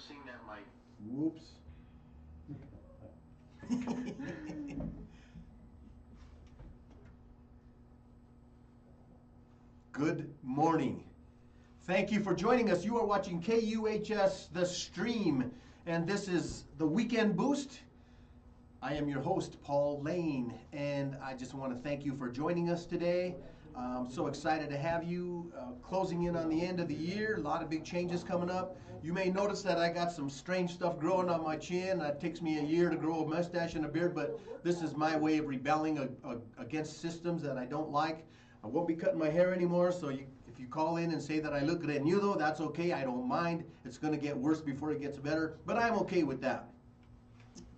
noticing that my... Whoops. Good morning. Thank you for joining us. You are watching KUHS, The Stream, and this is the Weekend Boost. I am your host, Paul Lane, and I just want to thank you for joining us today. I'm so excited to have you closing in on the end of the year. A lot of big changes coming up. You may notice that I got some strange stuff growing on my chin. It takes me a year to grow a mustache and a beard, but this is my way of rebelling against systems that I don't like. I won't be cutting my hair anymore, so if you call in and say that I look greñudo, that's okay. I don't mind. It's going to get worse before it gets better, but I'm okay with that.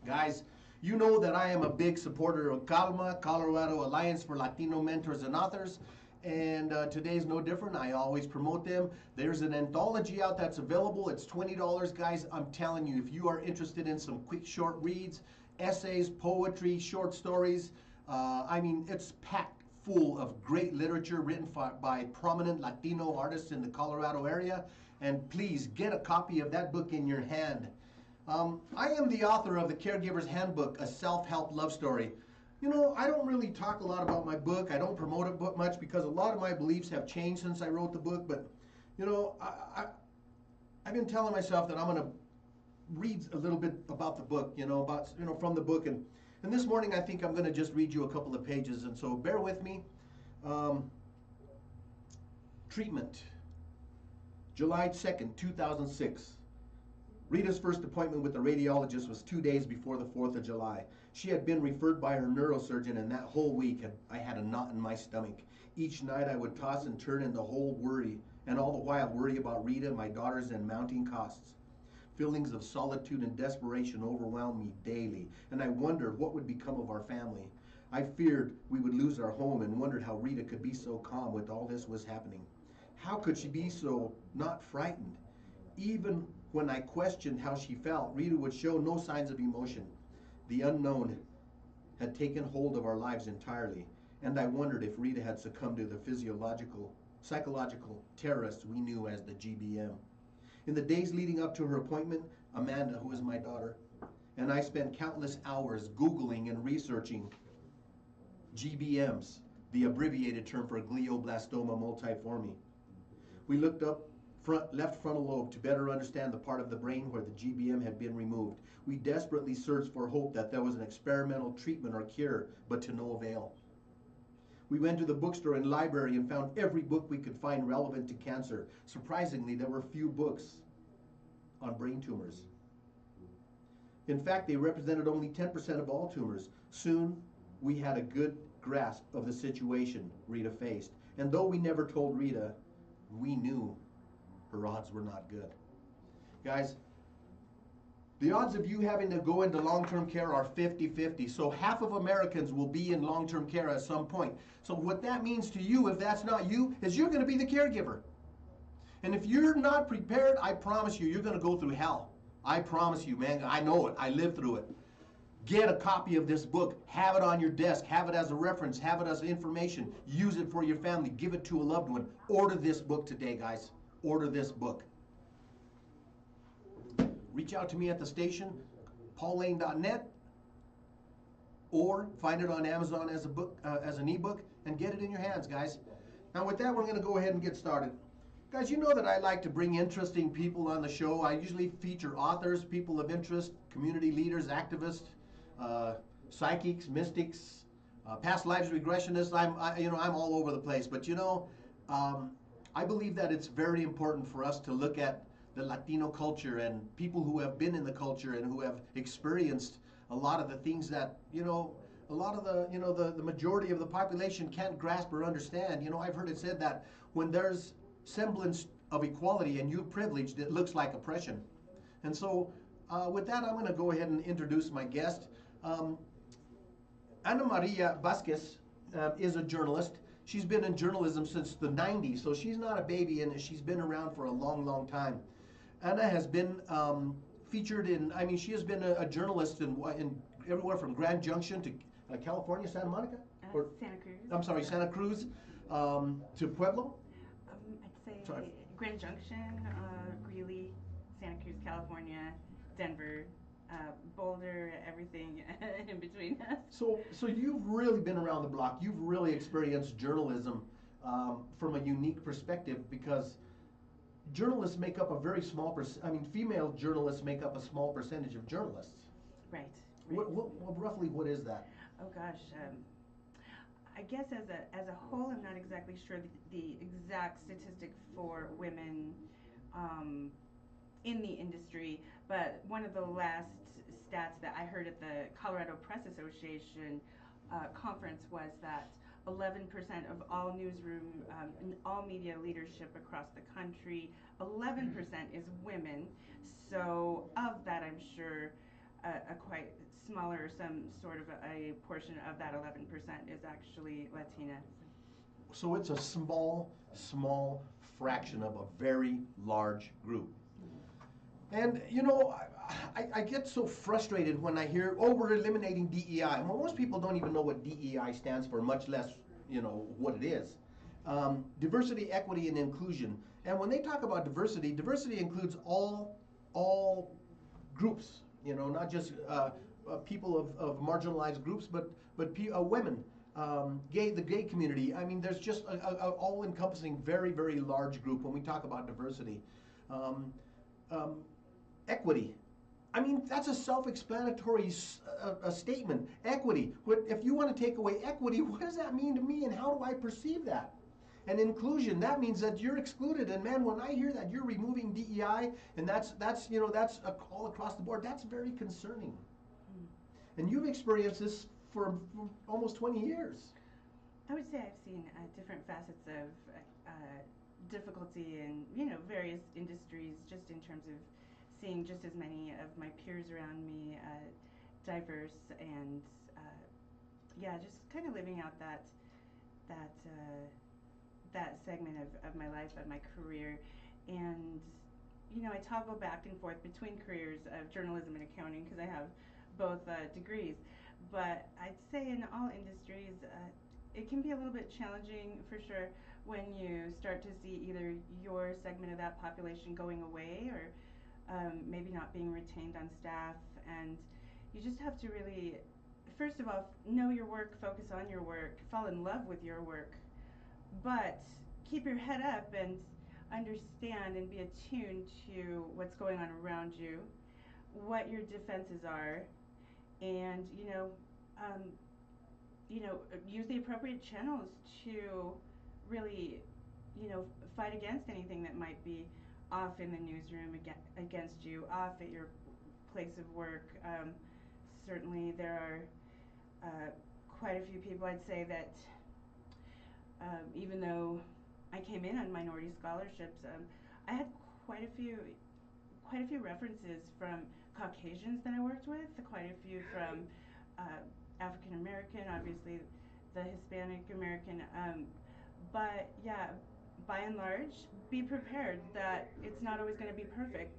Guys, you know that I am a big supporter of CALMA, Colorado Alliance for Latino Mentors and Authors, and today's no different. I always promote them. There's an anthology out that's available. It's $20, guys. I'm telling you, if you are interested in some quick short reads, essays, poetry, short stories, I mean, it's packed full of great literature written by prominent Latino artists in the Colorado area, and please get a copy of that book in your hand. I am the author of The Caregiver's Handbook, a self-help love story. You know, I don't really talk a lot about my book. I don't promote it much because a lot of my beliefs have changed since I wrote the book. But, you know, I've been telling myself that I'm going to read a little bit about the book, from the book. And this morning I think I'm going to just read you a couple of pages. And so bear with me. Treatment, July 2nd, 2006. Rita's first appointment with the radiologist was 2 days before the 4th of July. She had been referred by her neurosurgeon, and that whole week I had a knot in my stomach. Each night I would toss and turn in the whole worry, and all the while worry about Rita, my daughters, and mounting costs. Feelings of solitude and desperation overwhelmed me daily, and I wondered what would become of our family. I feared we would lose our home and wondered how Rita could be so calm when all this was happening. How could she be so not frightened? Even when I questioned how she felt, Rita would show no signs of emotion. The unknown had taken hold of our lives entirely, and I wondered if Rita had succumbed to the psychological terrorists we knew as the GBM. In the days leading up to her appointment, Amanda, who is my daughter, and I spent countless hours Googling and researching GBMs, the abbreviated term for glioblastoma multiforme. We looked up left frontal lobe to better understand the part of the brain where the GBM had been removed. We desperately searched for hope that there was an experimental treatment or cure, but to no avail. We went to the bookstore and library and found every book we could find relevant to cancer. Surprisingly, there were few books on brain tumors. In fact, they represented only 10% of all tumors. Soon, we had a good grasp of the situation Rita faced. And though we never told Rita, we knew her odds were not good. Guys, the odds of you having to go into long-term care are 50-50. So half of Americans will be in long-term care at some point. So what that means to you, if that's not you, is you're going to be the caregiver. And if you're not prepared, I promise you, you're going to go through hell. I promise you, man. I know it. I lived through it. Get a copy of this book. Have it on your desk. Have it as a reference. Have it as information. Use it for your family. Give it to a loved one. Order this book today, guys. Order this book. Reach out to me at the station, paullane.net, or find it on Amazon as a book, as an ebook, and get it in your hands, guys. Now, with that, we're going to go ahead and get started. Guys, you know that I like to bring interesting people on the show. I usually feature authors, people of interest, community leaders, activists, psychics, mystics, past lives regressionists. I'm all over the place, but I believe that it's very important for us to look at the Latino culture and people who have been in the culture and who have experienced a lot of the things that, the majority of the population can't grasp or understand. I've heard it said that when there's semblance of equality and you privileged, it looks like oppression. And so with that, I'm going to go ahead and introduce my guest. Ana Maria Vasquez is a journalist. She's been in journalism since the 90s, so she's not a baby, and she's been around for a long, long time. Ana has been featured in, she has been a journalist in everywhere from Grand Junction to California, Santa Monica? Santa Cruz. I'm sorry, Santa Cruz to Pueblo? I'd say Grand Junction, Greeley, Santa Cruz, California, Denver, Boulder, everything in between us. So you've really been around the block. You've really experienced journalism from a unique perspective, because journalists make up a very small I mean, female journalists make up a small percentage of journalists. Right. Roughly, what is that? Oh gosh, I guess as a whole, I'm not exactly sure the exact statistic for women in the industry, but one of the last stats that I heard at the Colorado Press Association conference was that 11% of all newsroom, all media leadership across the country, 11% is women. So of that, I'm sure a quite smaller, some sort of a portion of that 11% is actually Latina. So it's a small fraction of a very large group. And I get so frustrated when I hear, oh, we're eliminating DEI. Well, most people don't even know what DEI stands for, much less, what it is. Diversity, equity, and inclusion. And when they talk about diversity, diversity includes all groups, not just people of marginalized groups, but women, the gay community. I mean, there's just a all-encompassing, very, very large group when we talk about diversity. Equity. I mean, that's a self-explanatory statement. Equity. If you want to take away equity, what does that mean to me, and how do I perceive that? And inclusion, that means that you're excluded. And man, when I hear that you're removing DEI, and that's all across the board, that's very concerning. And you've experienced this for almost 20 years. I would say I've seen different facets of difficulty in various industries, just in terms of seeing just as many of my peers around me diverse, and just kind of living out that segment of my life, of my career. And I toggle back and forth between careers of journalism and accounting, because I have both degrees. But I'd say in all industries, it can be a little bit challenging for sure when you start to see either your segment of that population going away, or maybe not being retained on staff. And you just have to really, first of all, know your work, focus on your work, fall in love with your work, but keep your head up and understand and be attuned to what's going on around you, what your defenses are, and use the appropriate channels to really fight against anything that might be off in the newsroom against you, off at your place of work. Certainly there are quite a few people, I'd say, that even though I came in on minority scholarships, I had quite a few references from Caucasians that I worked with, quite a few from African American, obviously the Hispanic American, but yeah, by and large, be prepared that it's not always going to be perfect.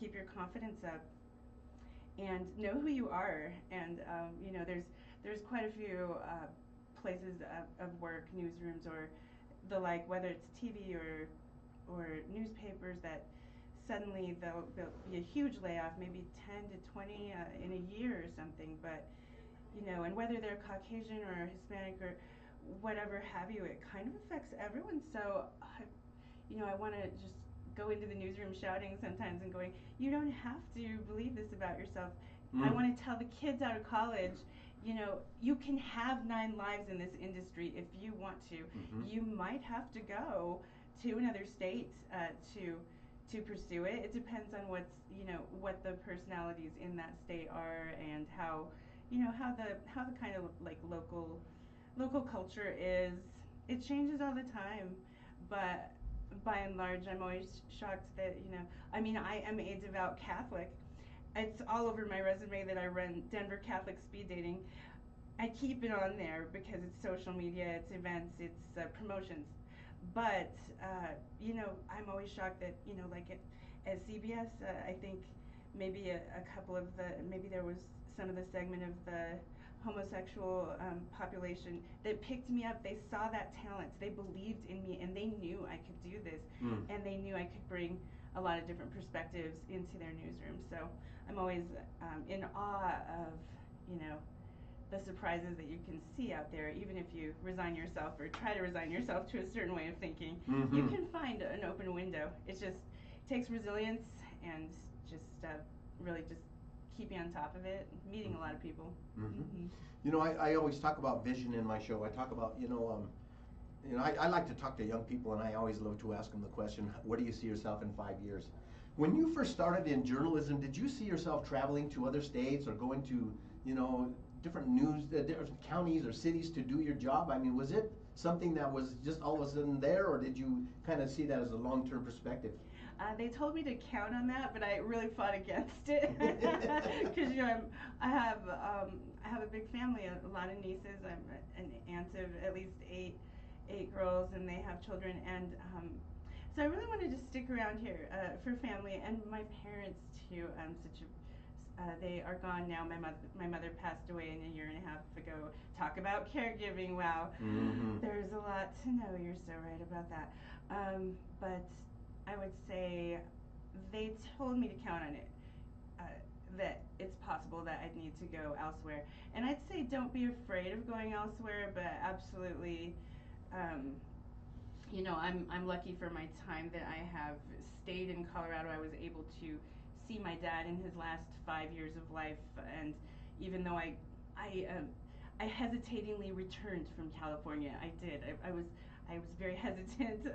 Keep your confidence up and know who you are. And there's quite a few places of work, newsrooms or the like, whether it's TV or newspapers, that suddenly there'll be a huge layoff, maybe 10 to 20 in a year or something. But and whether they're Caucasian or Hispanic or whatever have you, it kind of affects everyone. So I want to just go into the newsroom shouting sometimes and going, you don't have to believe this about yourself. I want to tell the kids out of college, you can have 9 lives in this industry if you want to. You might have to go to another state to pursue it. It depends on what the personalities in that state are, and how the kind of like local culture is. It changes all the time, but by and large, I'm always shocked that I am a devout Catholic. It's all over my resume that I run Denver Catholic Speed Dating. I keep it on there because it's social media, it's events, it's promotions. But I'm always shocked that like at CBS, I think maybe a couple of maybe there was some of the segment of the homosexual population that picked me up. They saw that talent, they believed in me, and they knew I could do this, and they knew I could bring a lot of different perspectives into their newsroom. So I'm always in awe of, you know, the surprises that you can see out there. Even if you resign yourself or try to resign yourself to a certain way of thinking, you can find an open window. It just takes resilience and just really just keeping on top of it, meeting a lot of people. You know, I always talk about vision in my show. I talk about, I like to talk to young people, and I always love to ask them the question, where do you see yourself in 5 years? When you first started in journalism, did you see yourself traveling to other states or going to, different different counties or cities to do your job? I mean, was it something that was just all of a sudden there, or did you kind of see that as a long-term perspective? They told me to count on that, but I really fought against it because I have a big family, a lot of nieces. I'm an aunt of at least eight girls, and they have children, and so I really wanted to stick around here for family and my parents too. They are gone now. My mother passed away a year and a half ago. Talk about caregiving. Wow, there's a lot to know. You're so right about that. But I would say they told me to count on it, that it's possible that I'd need to go elsewhere. And I'd say don't be afraid of going elsewhere, but absolutely, I'm lucky for my time that I have stayed in Colorado. I was able to see my dad in his last 5 years of life, and even though I hesitatingly returned from California, I did. I was very hesitant.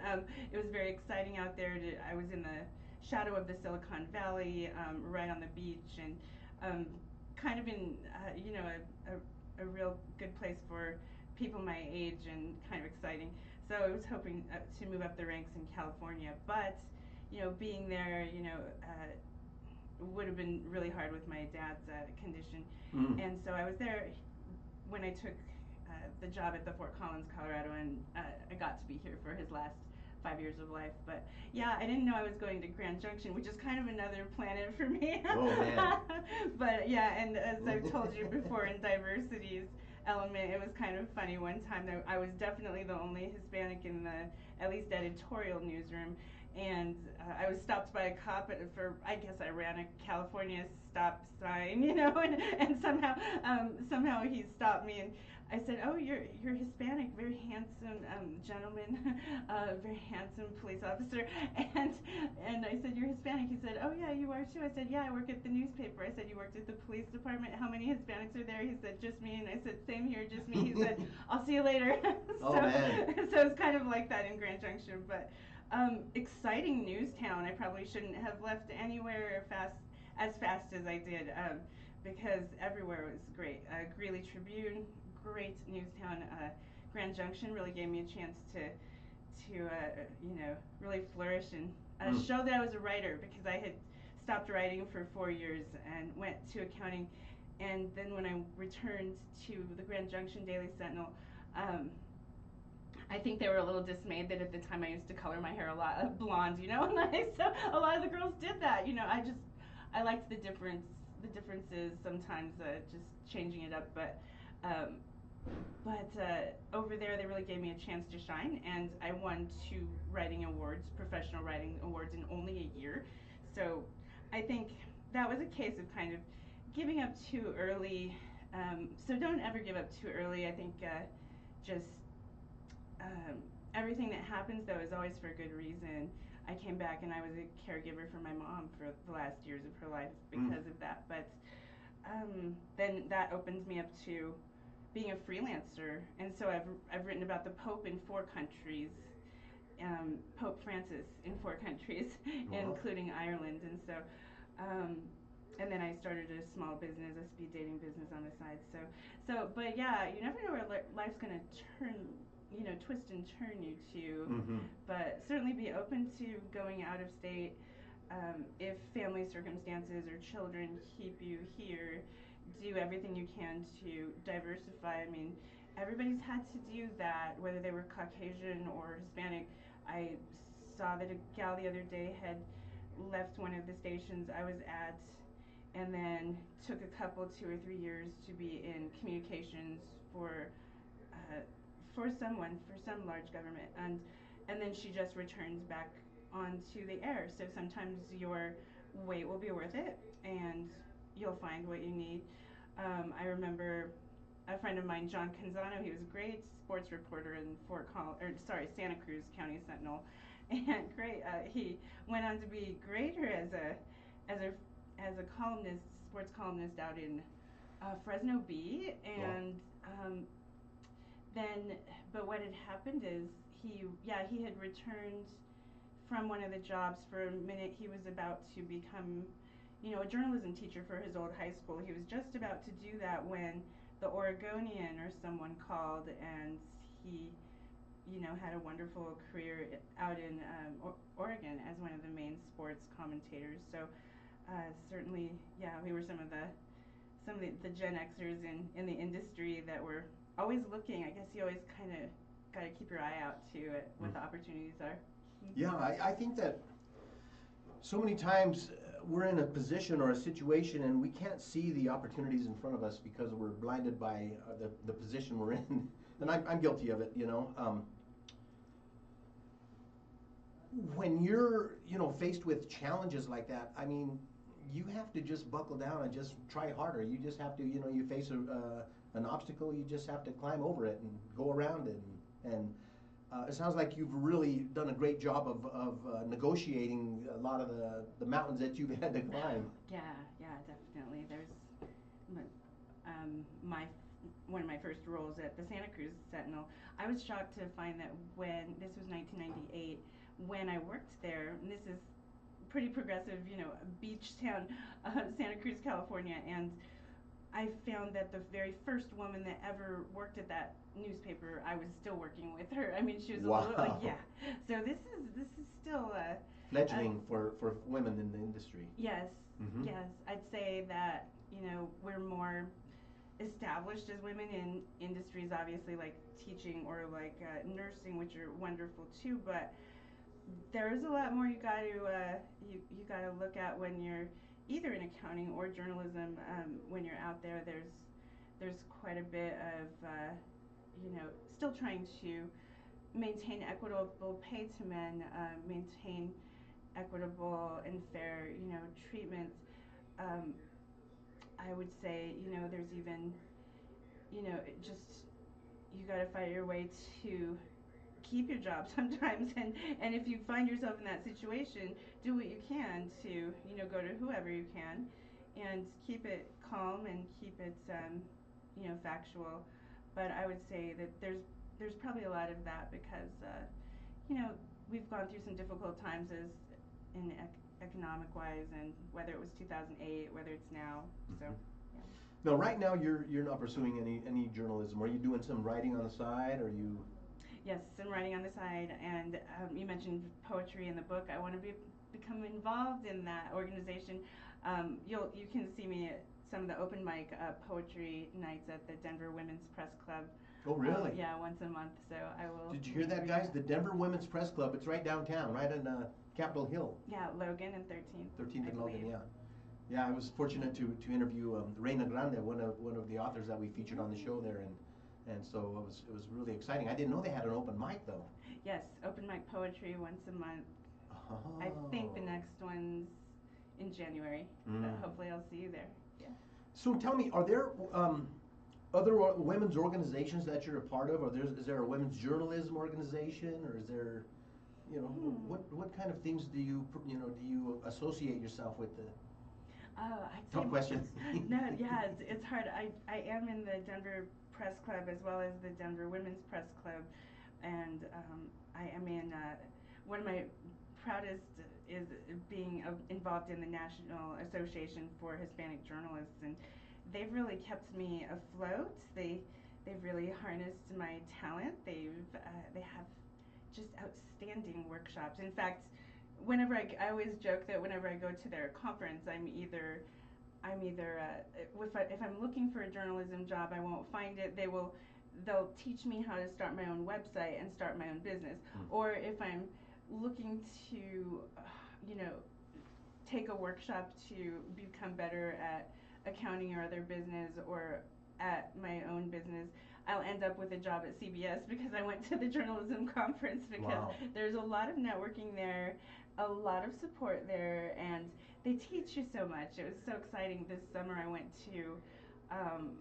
It was very exciting out there. I was in the shadow of the Silicon Valley, right on the beach, and kind of in a real good place for people my age, and kind of exciting. So I was hoping to move up the ranks in California, but being there, would have been really hard with my dad's condition, and so I was there when I took the job at the Fort Collins, Colorado, and I got to be here for his last 5 years of life. But yeah, I didn't know I was going to Grand Junction, which is kind of another planet for me. Oh man. But yeah, and as I've told you before, in diversity's element, it was kind of funny. One time I was definitely the only Hispanic in the, at least editorial newsroom, and I was stopped by a cop I guess I ran a California stop sign, and somehow he stopped me, and I said, "Oh, you're Hispanic, very handsome gentleman, very handsome police officer," and I said, "You're Hispanic." He said, "Oh yeah, you are too." I said, "Yeah, I work at the newspaper." I said, "You worked at the police department? How many Hispanics are there?" He said, "Just me." And I said, "Same here, just me." He said, "I'll see you later." Oh man. So it's kind of like that in Grand Junction, but exciting news town. I probably shouldn't have left anywhere as fast as I did, because everywhere was great. Greeley Tribune, great news town. Grand Junction really gave me a chance to really flourish and show that I was a writer, because I had stopped writing for 4 years and went to accounting, and then when I returned to the Grand Junction Daily Sentinel, I think they were a little dismayed that at the time I used to color my hair a lot blonde, and so a lot of the girls did that. I liked the differences sometimes, just changing it up, but over there they really gave me a chance to shine, and I won 2 writing awards, professional writing awards, in only a year. So I think that was a case of kind of giving up too early. So don't ever give up too early. I think just everything that happens, though, is always for a good reason. I came back and I was a caregiver for my mom for the last years of her life because of that. But then that opens me up to being a freelancer, and so I've written about the Pope in 4 countries, Pope Francis in 4 countries, including Ireland, and so. And then I started a small business, a speed dating business on the side. But yeah, you never know where life's gonna turn, twist and turn you to. But certainly be open to going out of state, if family circumstances or children keep you here. Do everything you can to diversify. I mean, everybody's had to do that, whether they were Caucasian or Hispanic. I saw that a gal the other day had left one of the stations I was at, and then took a couple 2 or 3 years to be in communications for some large government, and then she just returns back onto the air. So sometimes your wait will be worth it, and you'll find what you need. I remember a friend of mine, John Canzano. He was a great sports reporter in Santa Cruz County Sentinel, and great. He went on to be greater as a as a columnist, sports columnist out in Fresno B, and then, but what had happened is he had returned from one of the jobs for a minute. He was about to become, a journalism teacher for his old high school. He was just about to do that when the Oregonian or someone called, and he, had a wonderful career out in Oregon as one of the main sports commentators. So certainly, yeah, we were some of the Gen Xers in the industry that were always looking. I guess you always kind of got to keep your eye out to what the opportunities are. Yeah, I think that so many times we're in a position or a situation and we can't see the opportunities in front of us because we're blinded by the position we're in. And I'm guilty of it, When you're, faced with challenges like that, I mean, you have to just buckle down and just try harder. You just have to, you face an obstacle, you just have to climb over it and go around it. And it sounds like you've really done a great job of negotiating a lot of the mountains that you've had to climb. Yeah, definitely. There's my one of my first roles at the Santa Cruz Sentinel. I was shocked to find that when this was 1998, when I worked there, and this is pretty progressive, beach town, Santa Cruz, California, and I found that the very first woman that ever worked at that newspaper, I was still working with her. I mean, she was Wow. a little, yeah. So this is still Fledgling for women in the industry. Yes, Mm-hmm. yes. I'd say that we're more established as women in industries, obviously like teaching or like nursing, which are wonderful too. But there's a lot more you got to you got to look at when you're either in accounting or journalism. When you're out there, there's quite a bit of still trying to maintain equitable pay to men, maintain equitable and fair treatment. Um, I would say there's even just you got to fight your way to keep your job sometimes, and if you find yourself in that situation, do what you can to go to whoever you can and keep it calm and keep it factual. But I would say that there's probably a lot of that because we've gone through some difficult times as in economic wise, and whether it was 2008, whether it's now. So yeah. Now, right now, you're not pursuing any journalism. Are you doing some writing on the side? Or you? Yes, some writing on the side, and you mentioned poetry in the book. I want to become involved in that organization. You can see me at some of the open mic poetry nights at the Denver Women's Press Club. Oh, really? Yeah, once a month. So I will. Did you hear that, guys? The Denver Women's Press Club. It's right downtown, right on Capitol Hill. Yeah, Logan and 13th. 13th and Logan, yeah. Yeah, I was fortunate to interview Reina Grande, one of the authors that we featured on the show there, and so it was really exciting. I didn't know they had an open mic though. Yes, open mic poetry once a month. Oh. I think the next one's in January. Hopefully I'll see you there. Yeah. So tell me, are there other women's organizations that you're a part of? Or is there a women's journalism organization, or is there, what kind of things do you associate yourself with? Tough question. No, yeah, it's hard. I am in the Denver Press Club as well as the Denver Women's Press Club, and I am in one of my proudest is being involved in the National Association for Hispanic Journalists, and they've really kept me afloat. They've really harnessed my talent. They have just outstanding workshops. In fact, whenever I always joke that whenever I go to their conference, I'm either if I'm looking for a journalism job, I won't find it. They'll teach me how to start my own website and start my own business. Or if I'm looking to take a workshop to become better at accounting or other business or at my own business, I'll end up with a job at CBS because I went to the journalism conference, because Wow. there's a lot of networking there, a lot of support there, and they teach you so much. It was so exciting. This summer I went um,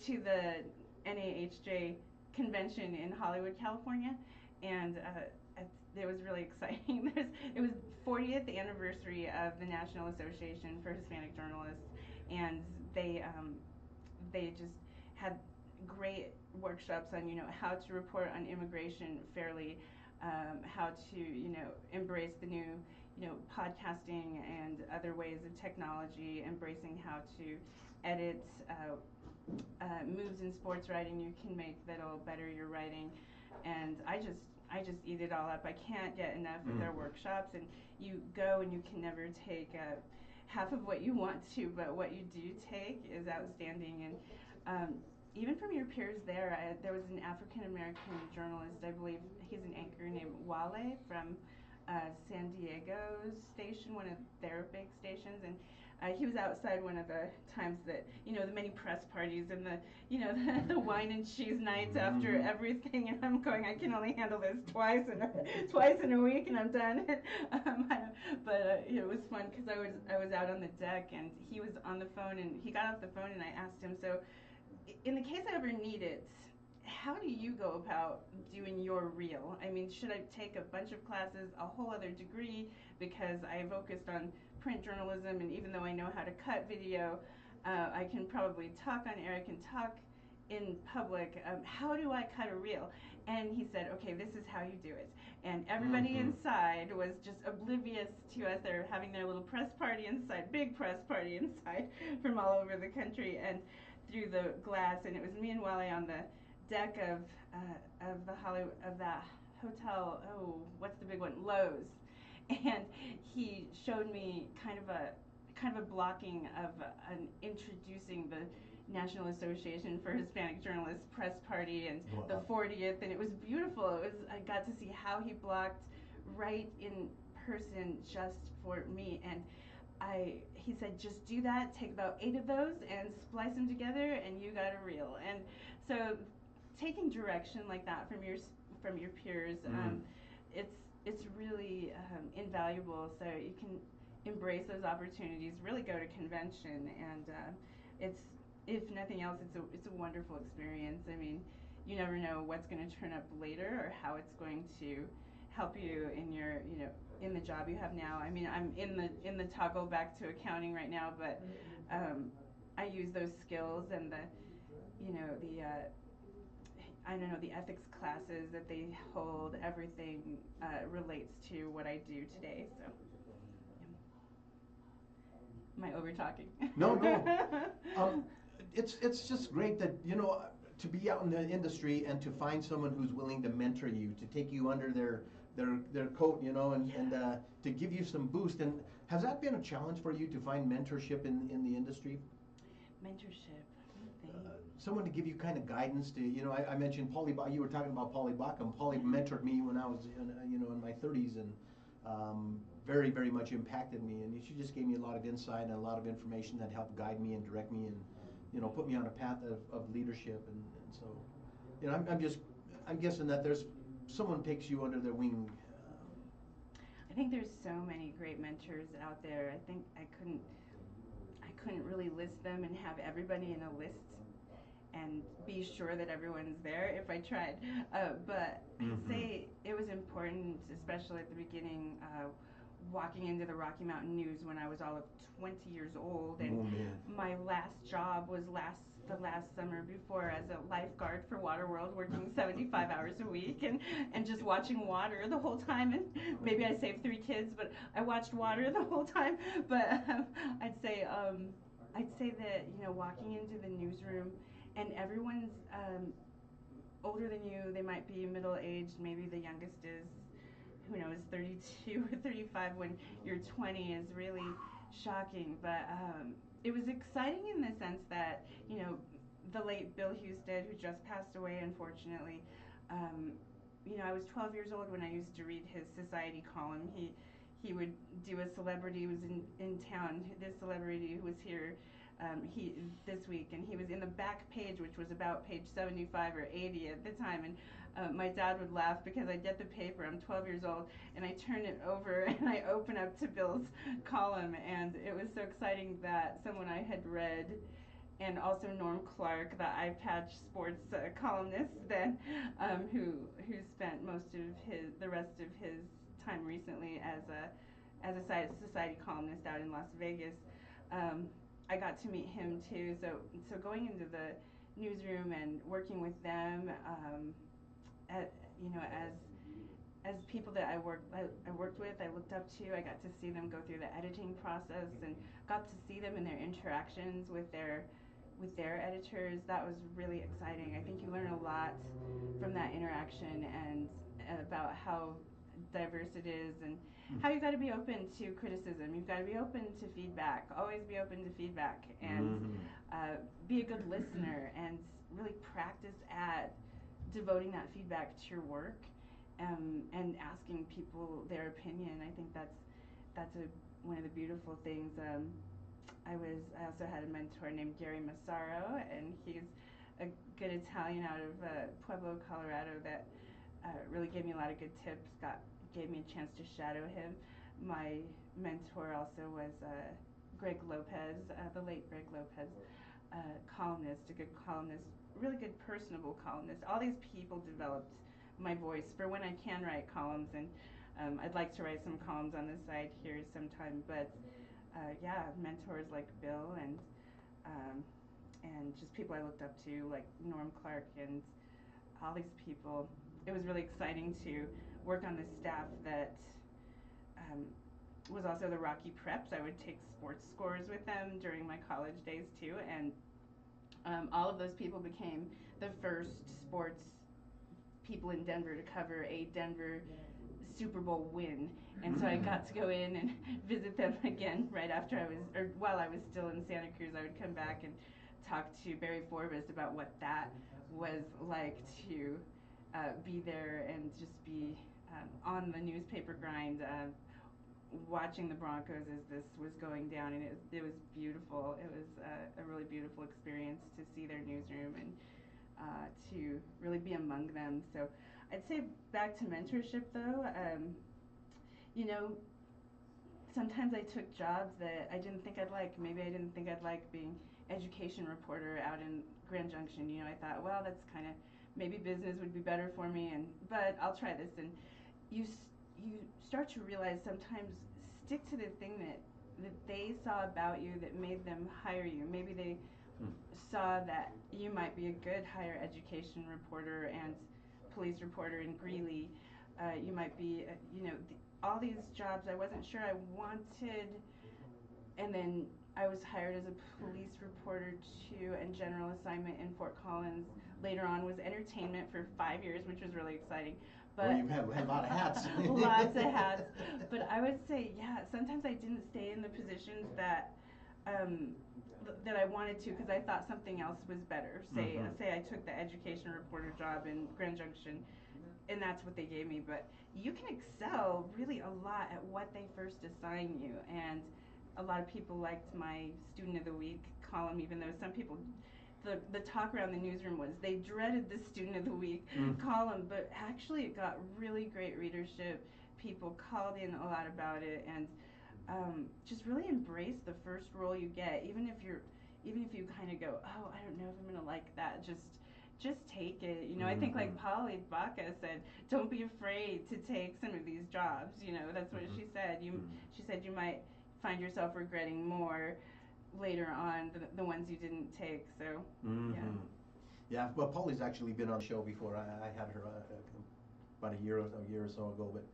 to the NAHJ convention in Hollywood, California, and it was really exciting. It was 40th anniversary of the National Association for Hispanic Journalists, and they just had great workshops on how to report on immigration fairly, how to embrace the new podcasting and other ways of technology, embracing how to edit moves in sports writing you can make that'll better your writing, and I just eat it all up. I can't get enough of their workshops, and you go and you can never take half of what you want to, but what you do take is outstanding. And even from your peers there was an African American journalist, I believe he's an anchor, named Wale from San Diego station, one of their big stations, and he was outside one of the times that the many press parties and the wine and cheese nights after everything, and I'm going, I can only handle this twice in a week, and I'm done. But it was fun because I was out on the deck, and he was on the phone, and he got off the phone, and I asked him, so in the case I ever need it, how do you go about doing your reel? I mean, should I take a bunch of classes, a whole other degree, because I focused on print journalism, and even though I know how to cut video, I can probably talk on air, I can talk in public. How do I cut a reel? And he said, okay, this is how you do it. And everybody inside was just oblivious to us. They're having their little press party inside, big press party inside from all over the country, and through the glass, and it was me and Wale on the deck of that hotel. Oh, what's the big one? Lowe's. And he showed me kind of a blocking of an introducing the National Association for Hispanic Journalists press party, and the 40th, and it was beautiful. I got to see how he blocked right in person just for me, and he said, just do that, take about 8 of those and splice them together, and you got a reel. And so taking direction like that from your peers, it's really invaluable. So you can embrace those opportunities, really go to convention, and it's, if nothing else, it's a wonderful experience. I mean, you never know what's going to turn up later or how it's going to help you in your in the job you have now. I mean, I'm in the toggle back to accounting right now, but I use those skills and the ethics classes that they hold. Everything relates to what I do today. So, yeah. Am I over talking? No. It's just great that to be out in the industry and to find someone who's willing to mentor you, to take you under their coat, and to give you some boost. And has that been a challenge for you to find mentorship in the industry? Mentorship. Someone to give you kind of guidance to, I mentioned Polly. You were talking about Polly Bacham. Polly mentored me when I was in my 30s, and very, very much impacted me. And she just gave me a lot of insight and a lot of information that helped guide me and direct me, and put me on a path of leadership. And so, I'm guessing that there's someone takes you under their wing. I think there's so many great mentors out there. I think I couldn't really list them and have everybody in a list and be sure that everyone's there if I tried. But I'd say it was important, especially at the beginning, walking into the Rocky Mountain News when I was all of 20 years old, and my last job was the last summer before as a lifeguard for Waterworld, working 75 hours a week, and just watching water the whole time. And maybe I saved 3 kids, but I watched water the whole time. But I'd say that walking into the newsroom, and everyone's older than you. They might be middle-aged. Maybe the youngest is, who knows, 32 or 35 when you're 20 is really shocking. But it was exciting in the sense that, the late Bill Husted, who just passed away, unfortunately, I was 12 years old when I used to read his Society column. He would do a celebrity who was in town. This celebrity who was here he this week, and he was in the back page, which was about page 75 or 80 at the time. And my dad would laugh because I get the paper. I'm 12 years old, and I turn it over and I open up to Bill's column, and it was so exciting that someone I had read, and also Norm Clark, the eye patch sports columnist, then who spent the rest of his time recently as a society columnist out in Las Vegas. I got to meet him too. So going into the newsroom and working with them, as people that I worked with, I looked up to. I got to see them go through the editing process and got to see them in their interactions with their editors. That was really exciting. I think you learn a lot from that interaction, and about how diverse it is, and how you got to be open to criticism. You've got to be open to feedback. Always be open to feedback, and be a good listener, and really practice at devoting that feedback to your work, and asking people their opinion. I think that's one of the beautiful things. I also had a mentor named Gary Massaro, and he's a good Italian out of Pueblo, Colorado, that really gave me a lot of good tips. Gave me a chance to shadow him. My mentor also was Greg Lopez, the late Greg Lopez, columnist, a good columnist, really good personable columnist. All these people developed my voice for when I can write columns, and I'd like to write some columns on the side here sometime. But yeah, mentors like Bill, and just people I looked up to like Norm Clark and all these people. It was really exciting to work on the staff that was also the Rocky Preps. I would take sports scores with them during my college days too, and all of those people became the first sports people in Denver to cover a Denver Super Bowl win. And so I got to go in and visit them again right after while I was still in Santa Cruz. I would come back and talk to Barry Forbes about what that was like to be there and just be on the newspaper grind, watching the Broncos as this was going down, and it was beautiful. It was a really beautiful experience to see their newsroom, and to really be among them. So I'd say back to mentorship though, sometimes I took jobs that I didn't think I'd like. Maybe I didn't think I'd like being education reporter out in Grand Junction. I thought, well, that's kind of, maybe business would be better for me, but I'll try this. And you start to realize sometimes stick to the thing that they saw about you that made them hire you. Maybe they saw that you might be a good higher education reporter and police reporter in Greeley. You might be, all these jobs I wasn't sure I wanted, and then I was hired as a police reporter too, and general assignment in Fort Collins. Later on was entertainment for 5 years, which was really exciting. But well, you've had a lot of hats. Lots of hats. But I would say, yeah, sometimes I didn't stay in the positions that I wanted to because I thought something else was better. Say I took the education reporter job in Grand Junction, and that's what they gave me. But you can excel really a lot at what they first assign you. And a lot of people liked my Student of the Week column, even though some people, the talk around the newsroom was they dreaded the Student of the Week column, but actually it got really great readership. People called in a lot about it, and just really embrace the first role you get, even if you kind of go, oh, I don't know if I'm gonna like that, just take it. I think like Polly Baca said, don't be afraid to take some of these jobs. That's what she said. She said you might find yourself regretting more later on the ones you didn't take. So yeah. Well, Polly's actually been on the show before. I had her about a year or so ago, but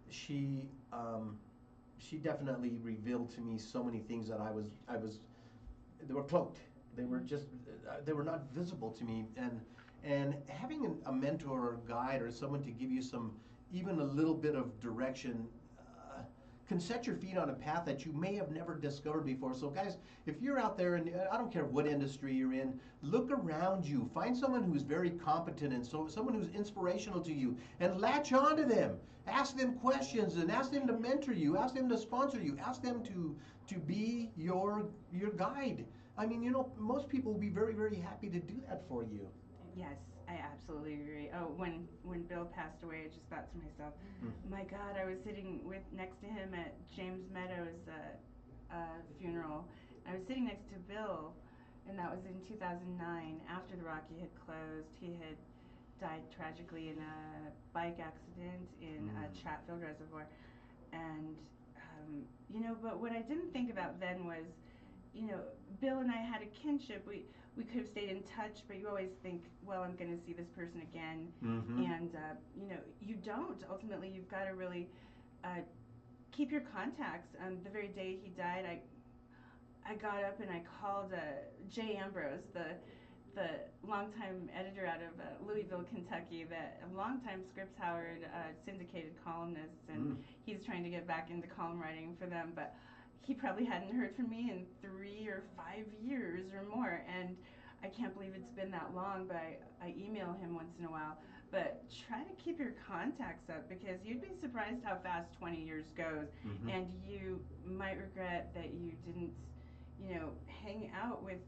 she definitely revealed to me so many things that I was they were cloaked. They were just they were not visible to me, and having a mentor or guide or someone to give you even a little bit of direction can set your feet on a path that you may have never discovered before. So guys, if you're out there, and I don't care what industry you're in, look around you. Find someone who's very competent and someone who's inspirational to you, and latch on to them. Ask them questions, and ask them to mentor you. Ask them to sponsor you. Ask them to be your guide. I mean, most people will be very, very happy to do that for you. Yes, I absolutely agree. Oh, when Bill passed away, I just thought to myself, my God, I was sitting next to him at James Meadows' funeral. I was sitting next to Bill, and that was in 2009. After the Rocky had closed, he had died tragically in a bike accident in a Chatfield Reservoir, and but what I didn't think about then was, Bill and I had a kinship. We could have stayed in touch, but you always think, well, I'm going to see this person again, and you don't. Ultimately, you've got to really keep your contacts. The very day he died, I got up and I called Jay Ambrose, the longtime editor out of Louisville, Kentucky, a longtime Scripps Howard syndicated columnist, and he's trying to get back into column writing for them, but he probably hadn't heard from me in 3 or 5 years or more, and I can't believe it's been that long, but I email him once in a while. But try to keep your contacts up, because you'd be surprised how fast 20 years goes, and you might regret that you didn't hang out with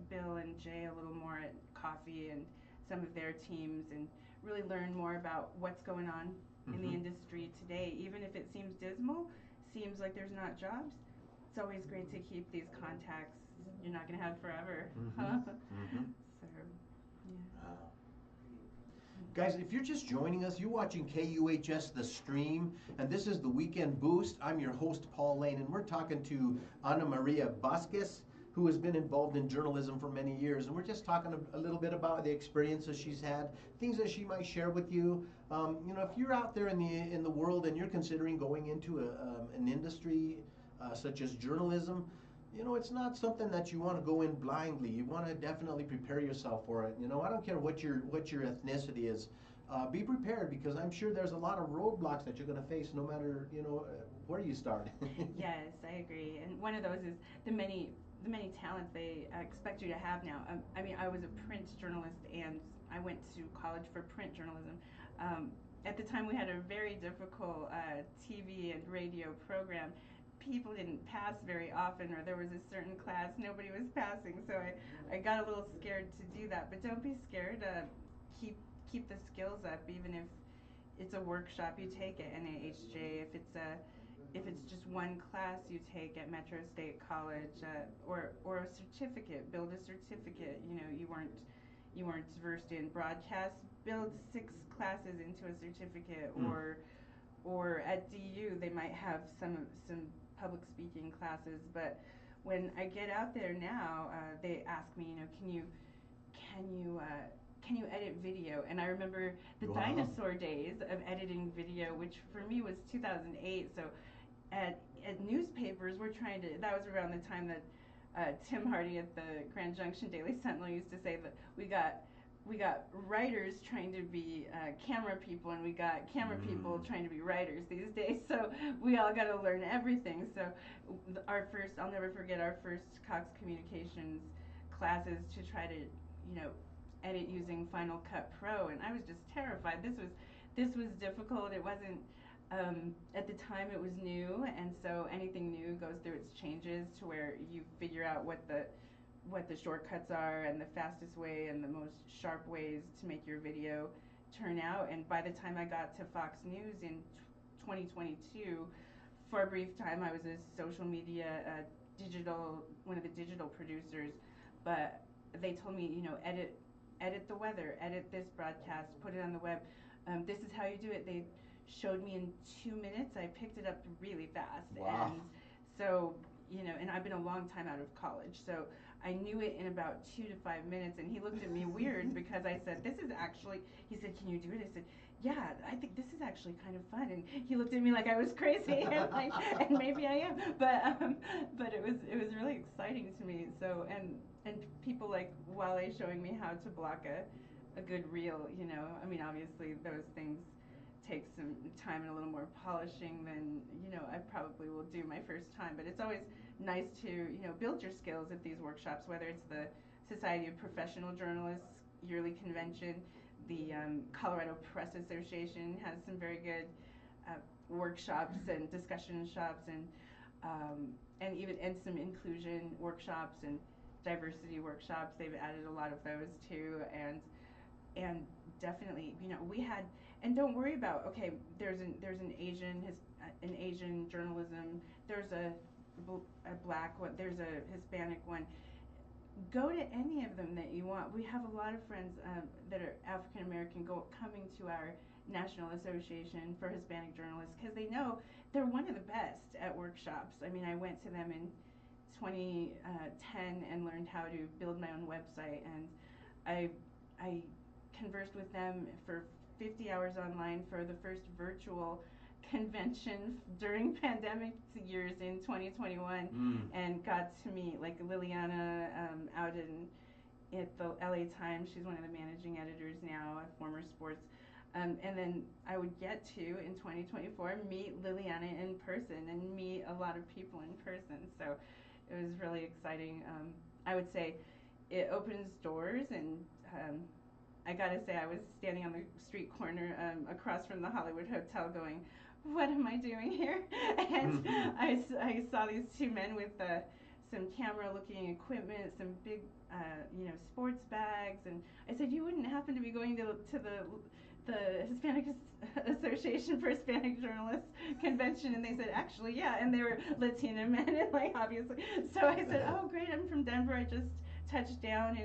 Bill and Jay a little more at coffee and some of their teams, and really learn more about what's going on in the industry today. Even if it seems dismal, seems like there's not jobs, it's always great to keep these contacts you're not going to have forever. So, yeah. Guys, if you're just joining us, you're watching KUHS The Stream, and this is the Weekend Boost. I'm your host, Paul Lane, and we're talking to Ana Maria Vasquez, who has been involved in journalism for many years, and we're just talking a little bit about the experiences she's had, things that she might share with you. If you're out there in the world and you're considering going into an industry such as journalism, it's not something that you want to go in blindly. You want to definitely prepare yourself for it. I don't care what your ethnicity is. Be prepared, because I'm sure there's a lot of roadblocks that you're going to face no matter, where you start. Yes, I agree. And one of those is the many talents they expect you to have now. I was a print journalist, and I went to college for print journalism. At the time, we had a very difficult TV and radio program. People didn't pass very often, or there was a certain class nobody was passing, so I got a little scared to do that. But don't be scared. Keep the skills up, even if it's a workshop you take at NAHJ, if it's just one class you take at Metro State College, or a certificate. Build a certificate. You weren't versed in broadcast. Build 6 classes into a certificate, or at DU they might have some public speaking classes. But when I get out there now, they ask me, can you edit video? And I remember the dinosaur days of editing video, which for me was 2008. So at newspapers, that was around the time that Tim Hardy at the Grand Junction Daily Sentinel used to say that we got writers trying to be camera people, and we got camera people trying to be writers these days. So we all got to learn everything. So I'll never forget our first Cox Communications classes to try to, edit using Final Cut Pro, and I was just terrified. This was difficult. It wasn't at the time, it was new, and so anything new goes through its changes to where you figure out what the shortcuts are, and the fastest way and the most sharp ways to make your video turn out. And by the time I got to Fox News in 2022, for a brief time I was a social media one of the digital producers, but they told me, edit the weather, edit this broadcast, put it on the web. This is how you do it. They showed me in 2 minutes. I picked it up really fast. Wow. And so, and I've been a long time out of college, so I knew it in about 2 to 5 minutes. And he looked at me weird because I said, he said, can you do it? I said, yeah, I think this is actually kind of fun. And he looked at me like I was crazy, and maybe I am, but it was really exciting to me. So, and people like Wale showing me how to block a good reel, obviously those things take some time and a little more polishing than, I probably will do my first time. But it's always nice to, build your skills at these workshops, whether it's the Society of Professional Journalists yearly convention. The Colorado Press Association has some very good workshops and discussion shops, and even some inclusion workshops and diversity workshops. They've added a lot of those too, and definitely, we had, and don't worry about, okay, there's an Asian journalism, there's a black one, there's a Hispanic one. Go to any of them that you want. We have a lot of friends that are African American coming to our National Association for Hispanic Journalists because they know they're one of the best at workshops. I mean, I went to them in 2010 and learned how to build my own website, and I conversed with them for 50 hours online for the first virtual convention during pandemic years in 2021, and got to meet like Liliana out at the LA Times. She's one of the managing editors now, a former sports. And then I would get to, in 2024, meet Liliana in person and meet a lot of people in person. So it was really exciting. I would say it opens doors, and I gotta say, I was standing on the street corner across from the Hollywood Hotel going, what am I doing here? And I saw these two men with some camera-looking equipment, some big, sports bags, and I said, you wouldn't happen to be going to the Hispanic Association for Hispanic Journalists convention? And they said, actually, yeah, and they were Latina men, and like obviously. So I said, oh, great, I'm from Denver. I just touched down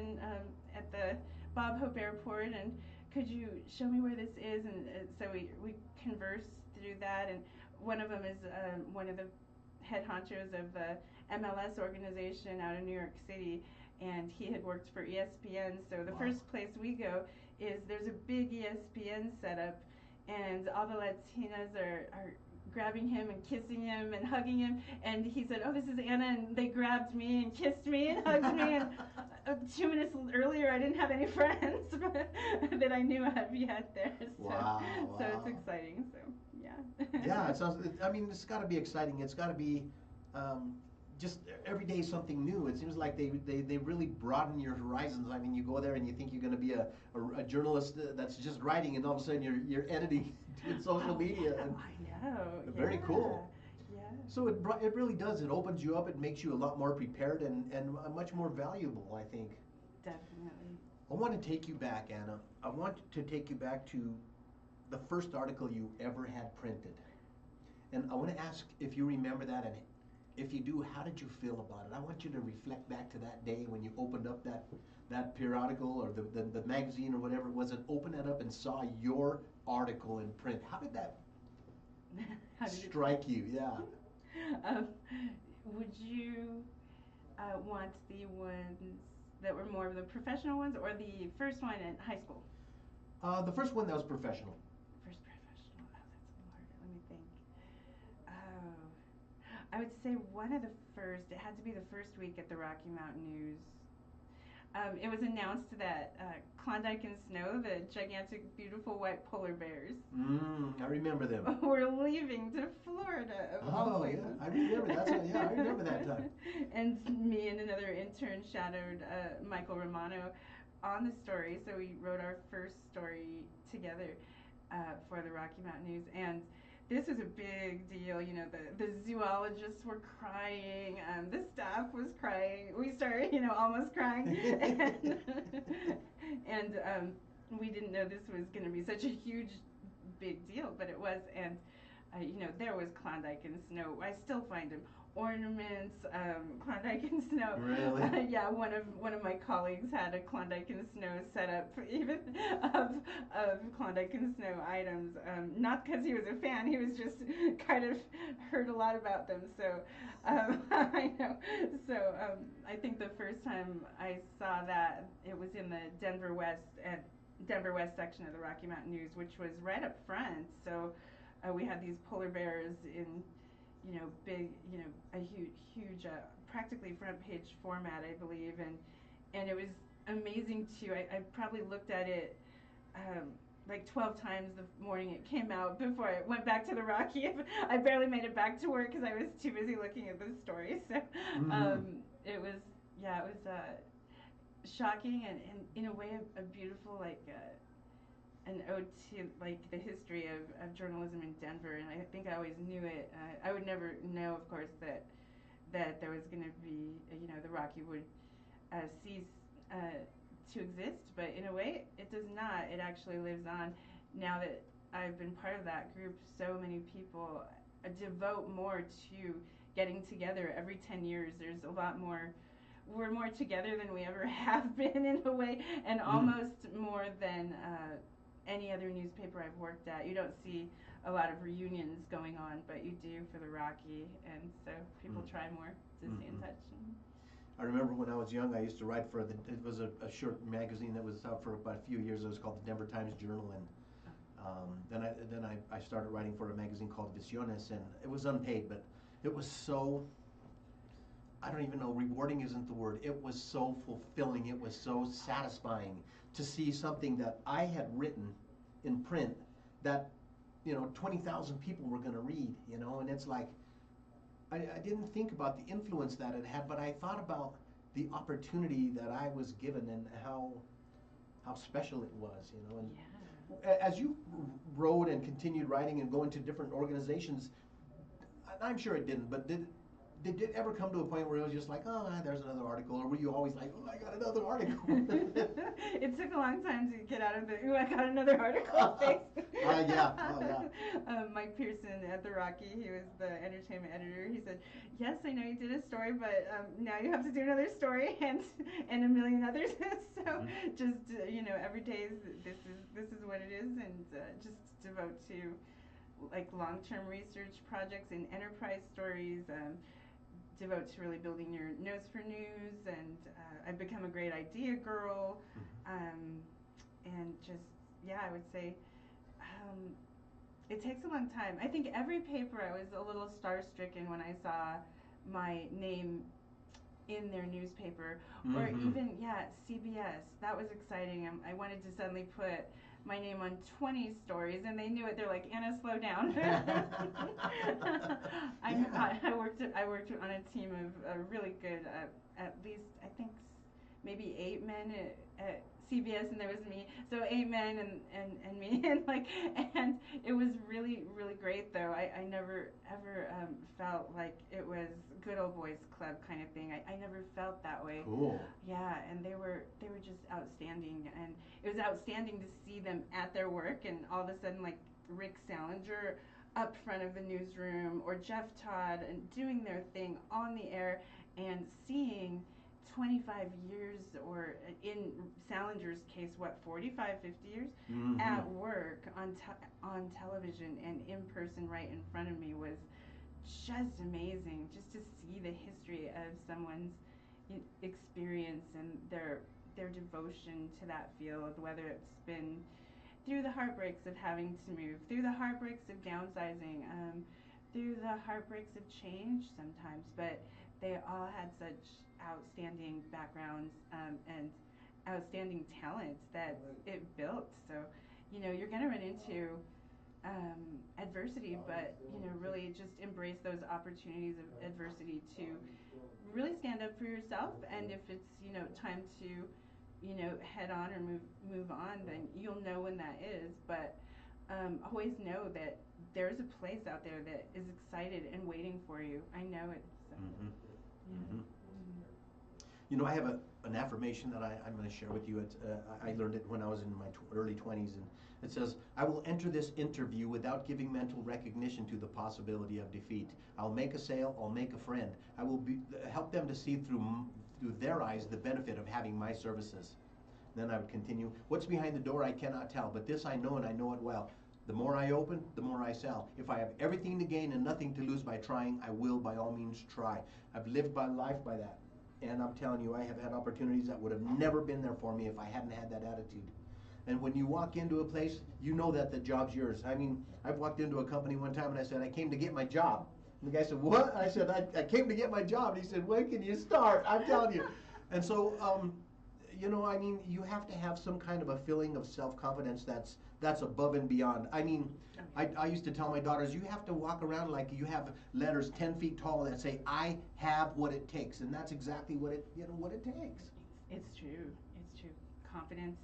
at the Bob Hope Airport, and could you show me where this is? And so we conversed through that, and one of them is one of the head honchos of the MLS organization out of New York City, and he had worked for ESPN. So the first place we go is there's a big ESPN setup, and all the Latinas are grabbing him and kissing him and hugging him, and he said, oh, this is Anna, and they grabbed me and kissed me and hugged me, and 2 minutes earlier I didn't have any friends that I knew of yet there. So, wow. So it's exciting. So yeah. Yeah, it sounds. I mean, it's got to be exciting. It's got to be just every day something new. It seems like they really broaden your horizons. I mean, you go there and you think you're going to be a journalist that's just writing, and all of a sudden you're editing in social media. And I know. Very cool. Yeah. So it really does. It opens you up. It makes you a lot more prepared and much more valuable, I think. Definitely. I want to take you back, Anna. I want to take you back to the first article you ever had printed. And I want to ask if you remember that, and if you do, how did you feel about it? I want you to reflect back to that day when you opened up that periodical or the magazine or whatever it was, and opened it up and saw your article in print. How did that strike you? Yeah. Would you want the ones that were more of the professional ones, or the first one in high school? The first one that was professional. First professional. Oh, that's a little harder. Let me think. Oh, I would say one of the first. It had to be the first week at the Rocky Mountain News. It was announced that Klondike and Snow, the gigantic, beautiful white polar bears, I remember them. were leaving to Florida. Oh yeah, I remember that. I remember that time. And me and another intern shadowed Michael Romano on the story, so we wrote our first story together for the Rocky Mountain News, and this was a big deal. You know, the zoologists were crying, the staff was crying. We started, almost crying, and we didn't know this was going to be such a huge, big deal, but it was. And there was Klondike and Snow. I still find them ornaments, Klondike and Snow. Really? Yeah, one of my colleagues had a Klondike and Snow setup, even of Klondike and Snow items. Not because he was a fan, he was just kind of heard a lot about them. So I know. So I think the first time I saw that, it was in the Denver West section of the Rocky Mountain News, which was right up front. So we had these polar bears in, big, a huge, practically front page format, I believe, and it was amazing too. I probably looked at it like 12 times the morning it came out before I went back to the Rocky. I barely made it back to work because I was too busy looking at the story. So it was shocking and in a way a beautiful, like an ode to like the history of journalism in Denver, and I think I always knew it. I would never know, of course, that there was going to be, the Rocky would cease to exist, but in a way, it does not. It actually lives on. Now that I've been part of that group, so many people devote more to getting together every 10 years. There's a lot more. We're more together than we ever have been in a way, and almost more than any other newspaper I've worked at. You don't see a lot of reunions going on, but you do for the Rocky, and so people try more to stay in touch. I remember when I was young, I used to write for it was a short magazine that was out for about a few years. It was called the Denver Times Journal, and then I started writing for a magazine called Visiones, and it was unpaid, but it was so, I don't even know, rewarding isn't the word. It was so fulfilling. It was so satisfying to see something that I had written in print that 20,000 people were going to read, and it's like, I didn't think about the influence that it had, but I thought about the opportunity that I was given and how special it was, and as you wrote and continued writing and going to different organizations, I'm sure it didn't, but did it ever come to a point where it was just like, oh, there's another article, or were you always like, oh, I got another article? It took a long time to get out of the, ooh, I got another article phase. Yeah. Mike Pearson at the Rocky, he was the entertainment editor. He said, yes, I know you did a story, but now you have to do another story and a million others. So just, every day this is what it is, and just devote to like long-term research projects and enterprise stories. Devote to really building your nose for news, and I've become a great idea girl, and just, I would say it takes a long time. I think every paper I was a little star-stricken when I saw my name in their newspaper, or even CBS. That was exciting. I wanted to suddenly put my name on 20 stories, and they knew it. They're like, Anna, slow down. I worked on a team of really good, at least I think maybe 8 men at CBS, and there was me. So 8 men and me, and it was really, really great though. I never ever felt like it was good old boys club kind of thing. I never felt that way. Cool. Yeah, and they were just outstanding, and it was outstanding to see them at their work, and all of a sudden like Rick Salinger up front of the newsroom, or Jeff Todd, and doing their thing on the air, and seeing 25 years, or in Salinger's case, 45, 50 years, at work on television and in person right in front of me was just amazing. Just to see the history of someone's experience and their devotion to that field, whether it's been through the heartbreaks of having to move, through the heartbreaks of downsizing, through the heartbreaks of change sometimes, but they all had such outstanding backgrounds and outstanding talents that it built. So, you're going to run into adversity, but, really just embrace those opportunities of adversity to really stand up for yourself. And if it's, time to, head on or move on, then you'll know when that is. But always know that there's a place out there that is excited and waiting for you. I know it. So. I have an affirmation that I'm going to share with you. I learned it when I was in my early 20s, and it says, I will enter this interview without giving mental recognition to the possibility of defeat. I'll make a sale, I'll make a friend. I will help them to see through their eyes the benefit of having my services. Then I would continue, what's behind the door I cannot tell, but this I know, and I know it well. The more I open, the more I sell. If I have everything to gain and nothing to lose by trying, I will by all means try. I've lived my life by that. And I'm telling you, I have had opportunities that would have never been there for me if I hadn't had that attitude. And when you walk into a place, you know that the job's yours. I mean, I've walked into a company one time and I said, I came to get my job. And the guy said, what? I said, I came to get my job. And he said, when can you start? I'm telling you. And so, you have to have some kind of a feeling of self-confidence that's above and beyond. I mean, I used to tell my daughters, you have to walk around like you have letters 10 feet tall that say, I have what it takes. And that's exactly what it takes. It's true. It's true. Confidence,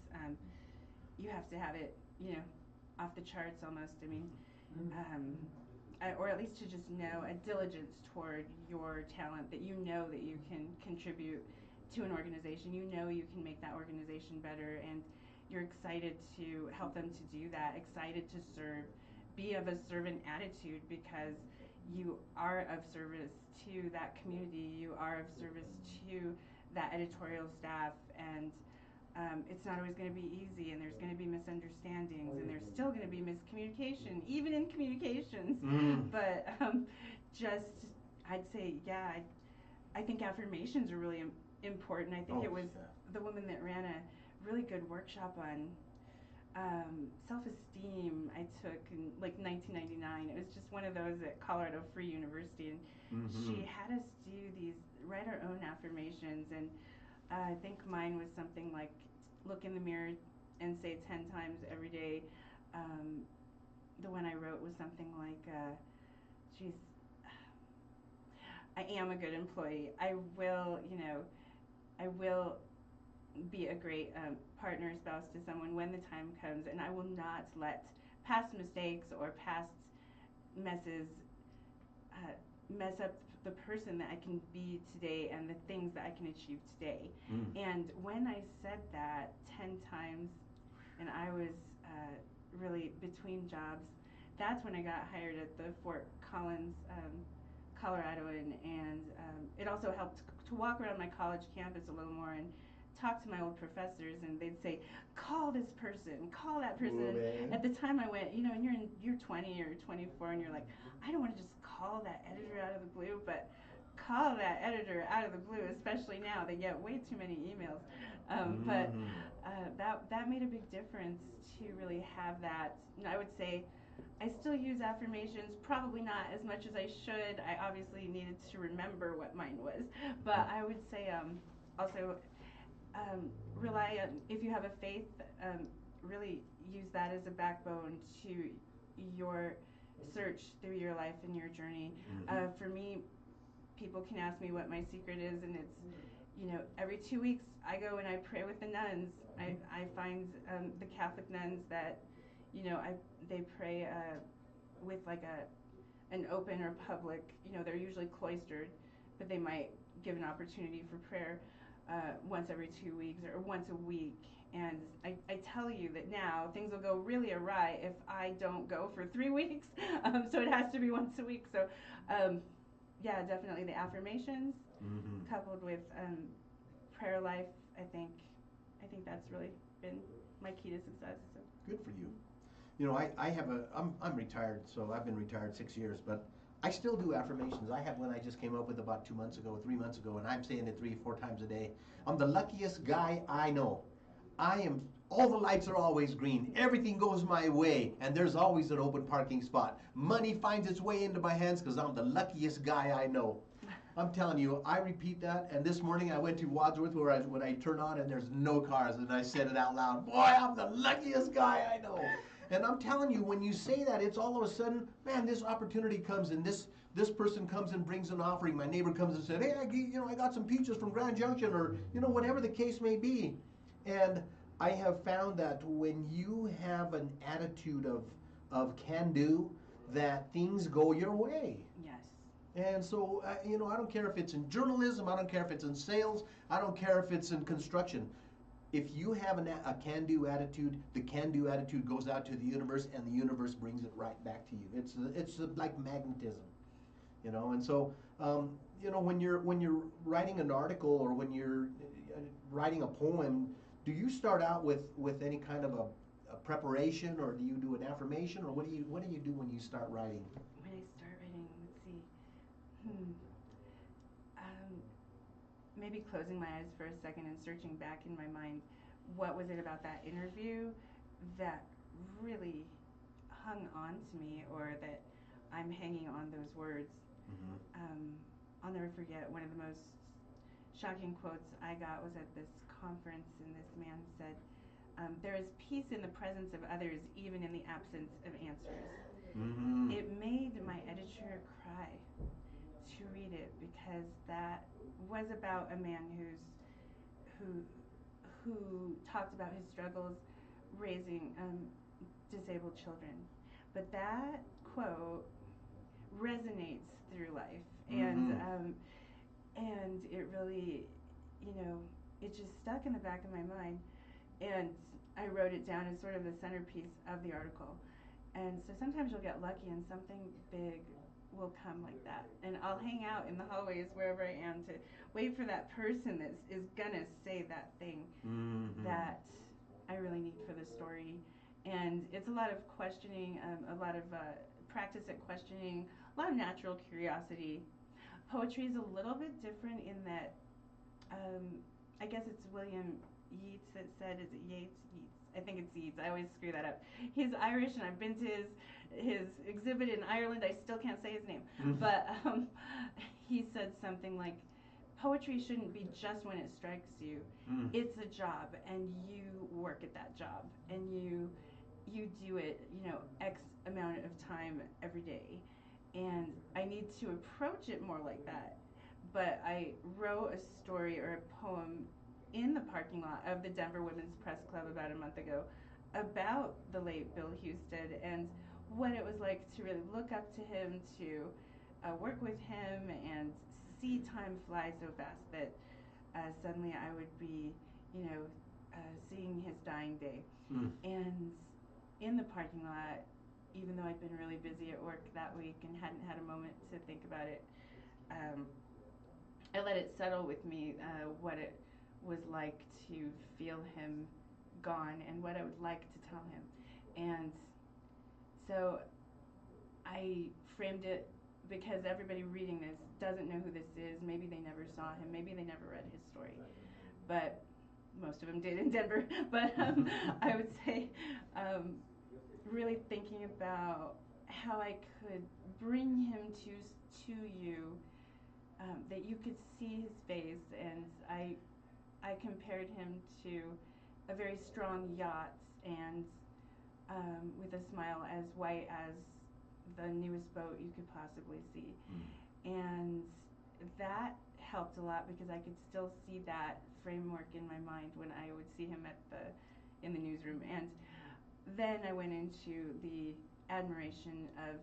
you have to have it, off the charts almost. I mean, or at least to just know a diligence toward your talent, that you know that you can contribute to an organization, you know you can make that organization better, and you're excited to help them to do that, excited to serve, be of a servant attitude, because you are of service to that community, you are of service to that editorial staff, and it's not always going to be easy, and there's going to be misunderstandings, and there's still going to be miscommunication, even in communications. But just, I'd say, yeah, I think affirmations are really important. I think it was the woman that ran a really good workshop on self-esteem I took in like 1999. It was just one of those at Colorado Free University, and she had us write our own affirmations, and I think mine was something like, look in the mirror and say 10 times every day. The one I wrote was something like, geez, I am a good employee. I will be a great partner, spouse to someone when the time comes, and I will not let past mistakes or past messes mess up the person that I can be today and the things that I can achieve today. And when I said that 10 times, and I was really between jobs, that's when I got hired at the Fort Collins, Colorado, and it also helped to walk around my college campus a little more and talk to my old professors, and they'd say, call this person, call that person. At the time I went, and you're 20 or 24, and you're like, I don't want to just call that editor out of the blue, but call that editor out of the blue, especially now. They get way too many emails. But that made a big difference to really have that. And I would say I still use affirmations, probably not as much as I should. I obviously needed to remember what mine was. But I would say also rely on, if you have a faith, really use that as a backbone to your search through your life and your journey. For me, people can ask me what my secret is, and it's, every 2 weeks I go and I pray with the nuns. I find the Catholic nuns that, they pray with like an open or public, they're usually cloistered, but they might give an opportunity for prayer once every 2 weeks or once a week. And I tell you that now things will go really awry if I don't go for 3 weeks. So it has to be once a week. So yeah, definitely the affirmations coupled with prayer life. I think that's really been my key to success. So. Good for you. I'm retired, so I've been retired 6 years, but I still do affirmations. I have one I just came up with about 3 months ago, and I'm saying it 3-4 times a day. I'm the luckiest guy I know. All the lights are always green. Everything goes my way, and there's always an open parking spot. Money finds its way into my hands because I'm the luckiest guy I know. I'm telling you, I repeat that, and this morning I went to Wadsworth when I turn on and there's no cars, and I said it out loud. Boy, I'm the luckiest guy I know. And I'm telling you, when you say that, it's all of a sudden, man, this opportunity comes, and this person comes and brings an offering. My neighbor comes and said, hey, I got some peaches from Grand Junction, or whatever the case may be. And I have found that when you have an attitude of can do, that things go your way. Yes. And so, I don't care if it's in journalism, I don't care if it's in sales, I don't care if it's in construction. If you have a can-do attitude, the can-do attitude goes out to the universe, and the universe brings it right back to you. It's like magnetism, And so, when you're writing an article or when you're writing a poem, do you start out with any kind of a preparation, or do you do an affirmation, or what do you do when you start writing? When I start writing, let's see. Maybe closing my eyes for a second and searching back in my mind, what was it about that interview that really hung on to me, or that I'm hanging on those words. I'll never forget, one of the most shocking quotes I got was at this conference, and this man said, there is peace in the presence of others, even in the absence of answers. It made my editor cry to read it, because that was about a man who talked about his struggles raising disabled children. But that quote resonates through life, and it really you know, it just stuck in the back of my mind, and I wrote it down as sort of the centerpiece of the article. And so sometimes you'll get lucky and something big will come like that. And I'll hang out in the hallways wherever I am to wait for that person that is gonna say that thing that I really need for the story. And it's a lot of questioning, a lot of practice at questioning, a lot of natural curiosity. Poetry is a little bit different in that um, I guess it's William Yeats that said, is it Yeats? Yeats. I think it's Yeats. I always screw that up. He's Irish, and I've been to his exhibit in Ireland. I still can't say his name, but he said something like, "Poetry shouldn't be just when it strikes you. It's a job, and you work at that job, and you do it, you know, X amount of time every day." And I need to approach it more like that. But I wrote a story or a poem in the parking lot of the Denver Women's Press Club about a month ago about the late Bill Husted and what it was like to really look up to him, to work with him, and see time fly so fast that suddenly I would be, you know, seeing his dying day. And in the parking lot, even though I'd been really busy at work that week and hadn't had a moment to think about it, I let it settle with me what it was like to feel him gone and what I would like to tell him. And so I framed it because everybody reading this doesn't know who this is. Maybe they never saw him. Maybe they never read his story. But most of them did in Denver. But I would say really thinking about how I could bring him to you, that you could see his face, and I compared him to a very strong yacht, and with a smile as white as the newest boat you could possibly see. And that helped a lot because I could still see that framework in my mind when I would see him in the newsroom. And then I went into the admiration of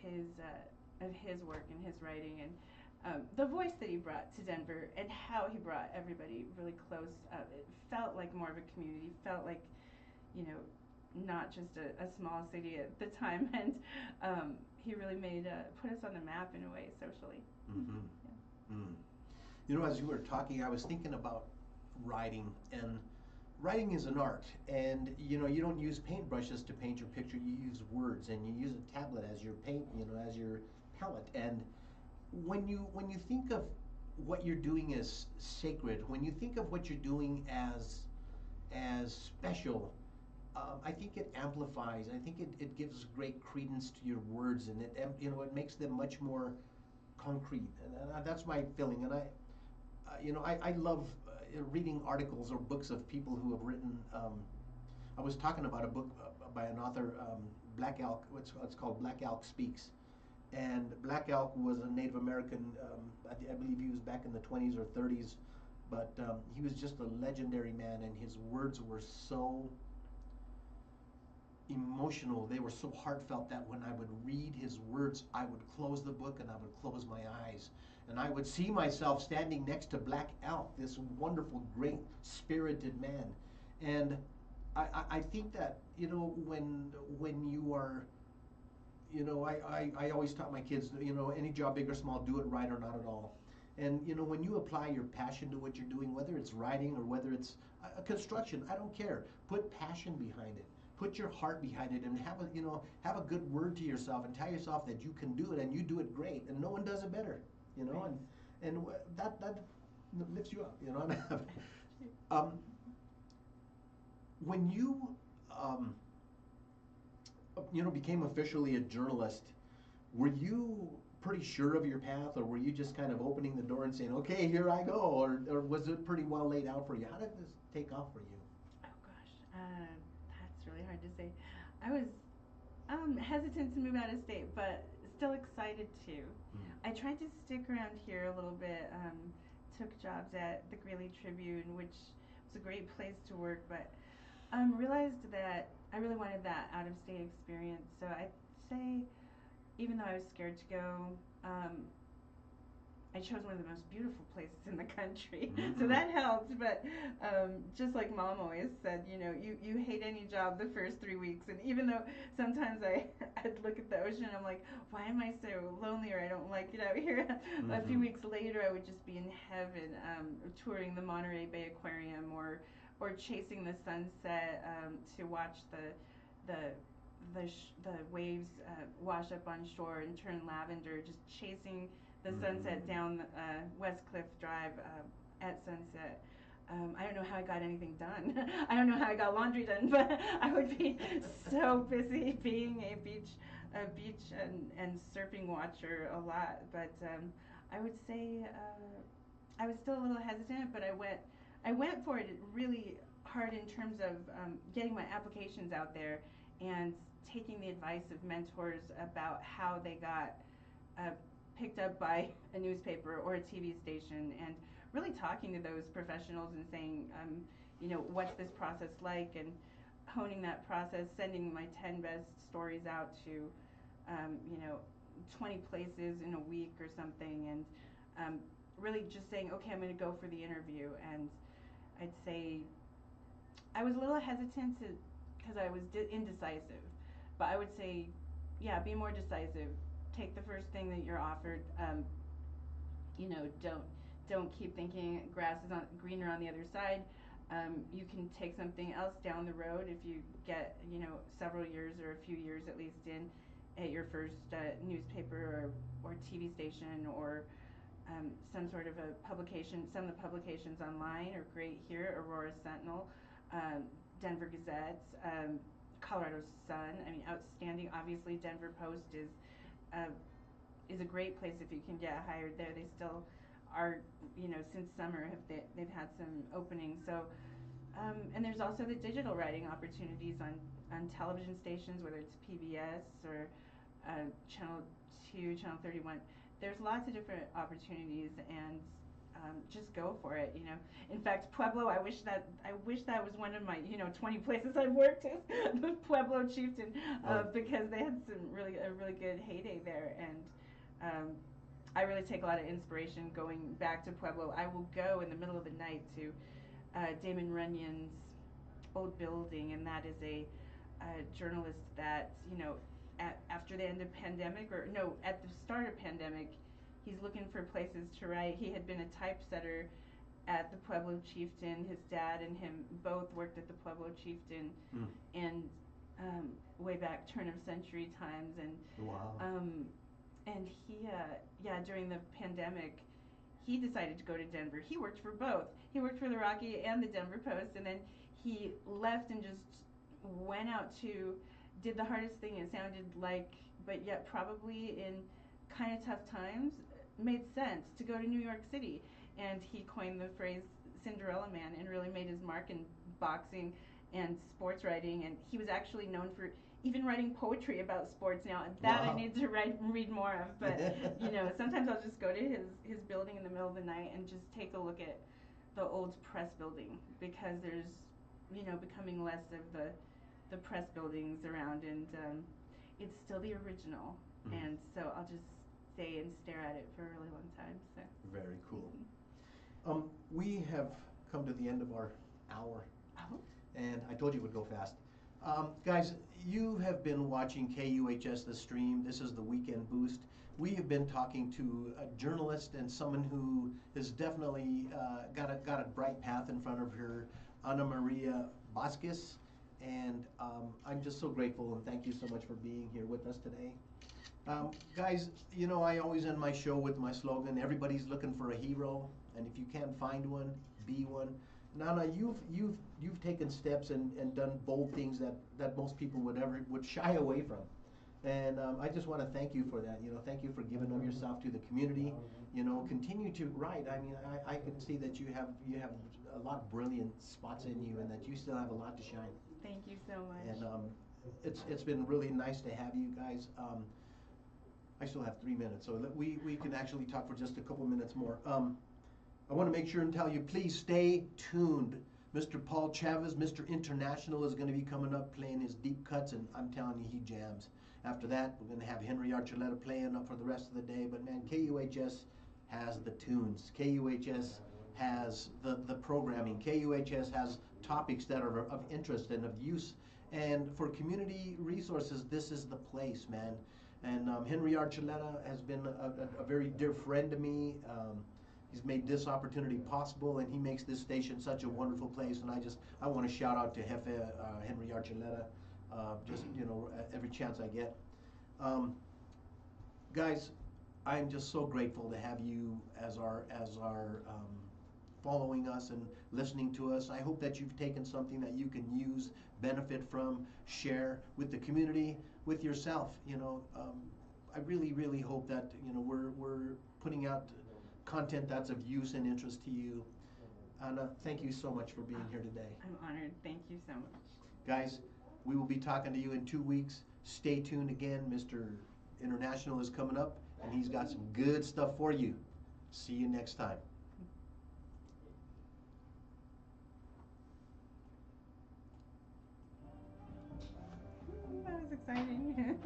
his work and his writing, and the voice that he brought to Denver and how he brought everybody really close. It felt like more of a community. Felt like, you know, not just a small city at the time, and he really made put us on the map in a way socially. Yeah. You know, as you were talking, I was thinking about writing, and writing is an art, and you know, you don't use paintbrushes to paint your picture. You use words, and you use a tablet as your paint, you know, as your palette. And when you think of what you're doing as sacred, when you think of what you're doing as special, I think it amplifies. I think it gives great credence to your words, and it, you know, it makes them much more concrete. And that's my feeling. And you know, I love reading articles or books of people who have written. I was talking about a book by an author, Black Elk. It's called Black Elk Speaks. And Black Elk was a Native American. I believe he was back in the 20s or 30s, but he was just a legendary man, and his words were so emotional. They were so heartfelt that when I would read his words, I would close the book and I would close my eyes. And I would see myself standing next to Black Elk, this wonderful, great, spirited man. And I think that, you know, when you are, you know, I always taught my kids, you know, any job, big or small, do it right or not at all. And, you know, when you apply your passion to what you're doing, whether it's writing or whether it's construction, I don't care. Put passion behind it. Put your heart behind it, and have a good word to yourself, and tell yourself that you can do it, and you do it great, and no one does it better, you know, and that lifts you up, you know. When you you know, became officially a journalist, were you pretty sure of your path, or were you just kind of opening the door and saying, okay, here I go, or was it pretty well laid out for you? How did this take off for you? Oh gosh, that's really hard to say. I was hesitant to move out of state, but still excited to. I tried to stick around here a little bit. Took jobs at the Greeley Tribune, which was a great place to work, but realized that I really wanted that out of state experience. So I'd say, even though I was scared to go, I chose one of the most beautiful places in the country, so Mm-hmm. that helped. But just like Mom always said, you hate any job the first 3 weeks, and even though sometimes I'd look at the ocean, I'm like, why am I so lonely, or I don't like it out here. A few Mm-hmm. weeks later, I would just be in heaven, touring the Monterey Bay Aquarium, or chasing the sunset to watch the waves wash up on shore and turn lavender, just chasing the sunset Mm-hmm. down West Cliff Drive at sunset. I don't know how I got anything done. I don't know how I got laundry done, but I would be so busy being a beach and surfing watcher a lot. But I would say I was still a little hesitant, but I went for it really hard in terms of getting my applications out there and taking the advice of mentors about how they got uh, picked up by a newspaper or a TV station, and really talking to those professionals and saying, what's this process like, and honing that process, sending my 10 best stories out to, um, you know, 20 places in a week or something, and really just saying, okay, I'm going to go for the interview. And I'd say I was a little hesitant to, because I was indecisive, but I would say, yeah, be more decisive. Take the first thing that you're offered. Don't keep thinking grass is greener on the other side. You can take something else down the road if you get several years or a few years at least in at your first newspaper or TV station, or some sort of a publication. Some of the publications online are great here: Aurora Sentinel, um, Denver Gazette, Colorado Sun. I mean, outstanding. Obviously, Denver Post uh, is a great place if you can get hired there. They still are, since summer they've had some openings. So, and there's also the digital writing opportunities on television stations, whether it's PBS or Channel 2, Channel 31. There's lots of different opportunities, and just go for it. In fact, Pueblo. I wish that was one of my 20 places I've worked is the Pueblo Chieftain, Well, because they had a really good heyday there, and I really take a lot of inspiration going back to Pueblo. I will go in the middle of the night to Damon Runyon's old building, and that is a journalist that after the end of pandemic, or no, at the start of pandemic, he's looking for places to write. He had been a typesetter at the Pueblo Chieftain. His dad and him both worked at the Pueblo Chieftain, mm, and way back turn of century times, wow. and he yeah, during the pandemic, he decided to go to Denver. He worked for both. He worked for the Rocky and the Denver Post, and then he left and just went out to did the hardest thing, it sounded like, but yet probably in kind of tough times, made sense to go to New York City. And he coined the phrase Cinderella Man and really made his mark in boxing and sports writing. And he was actually known for even writing poetry about sports now. That I Wow. need to read more of. But sometimes I'll just go to his building in the middle of the night and just take a look at the old press building, because there's becoming less of the press buildings around, and it's still the original. Mm, And so I'll just stay and stare at it for a really long time. So. very cool. We have come to the end of our hour, Oh. and I told you it would go fast. Guys, you have been watching KUHS The Stream. This is the Weekend Boost. We have been talking to a journalist and someone who has definitely got a bright path in front of her, Ana Maria Vasquez. And I'm just so grateful, and thank you so much for being here with us today. Guys, I always end my show with my slogan: everybody's looking for a hero, and if you can't find one, be one. Nana, you've taken steps and done bold things that most people would shy away from. And I just want to thank you for that. Thank you for giving of yourself to the community. Continue to write. I mean, I can see that you have a lot of brilliant spots in you, and that you still have a lot to shine. Thank you so much. And it's been really nice to have you guys. I still have 3 minutes, so we can actually talk for just a couple minutes more. I want to make sure and tell you, please stay tuned. Mr. Paul Chavez, Mr. International, is going to be coming up playing his deep cuts, and I'm telling you, he jams. After that, we're going to have Henry Archuleta playing up for the rest of the day. But man, KUHS has the tunes. KUHS has the programming. KUHS has topics that are of interest and of use. And for community resources, this is the place, man. And Henry Archuleta has been a very dear friend to me. He's made this opportunity possible, and he makes this station such a wonderful place. And I want to shout out to Jefe Henry Archuleta, just every chance I get. Guys, I'm just so grateful to have you as our following us and listening to us. I hope that you've taken something that you can use, benefit from, share with the community, with yourself. I really, really hope that we're putting out content that's of use and interest to you. Anna, thank you so much for being here today. I'm honored. Thank you so much. Guys, we will be talking to you in 2 weeks. Stay tuned again. Mr. International is coming up, and he's got some good stuff for you. See you next time. That was exciting.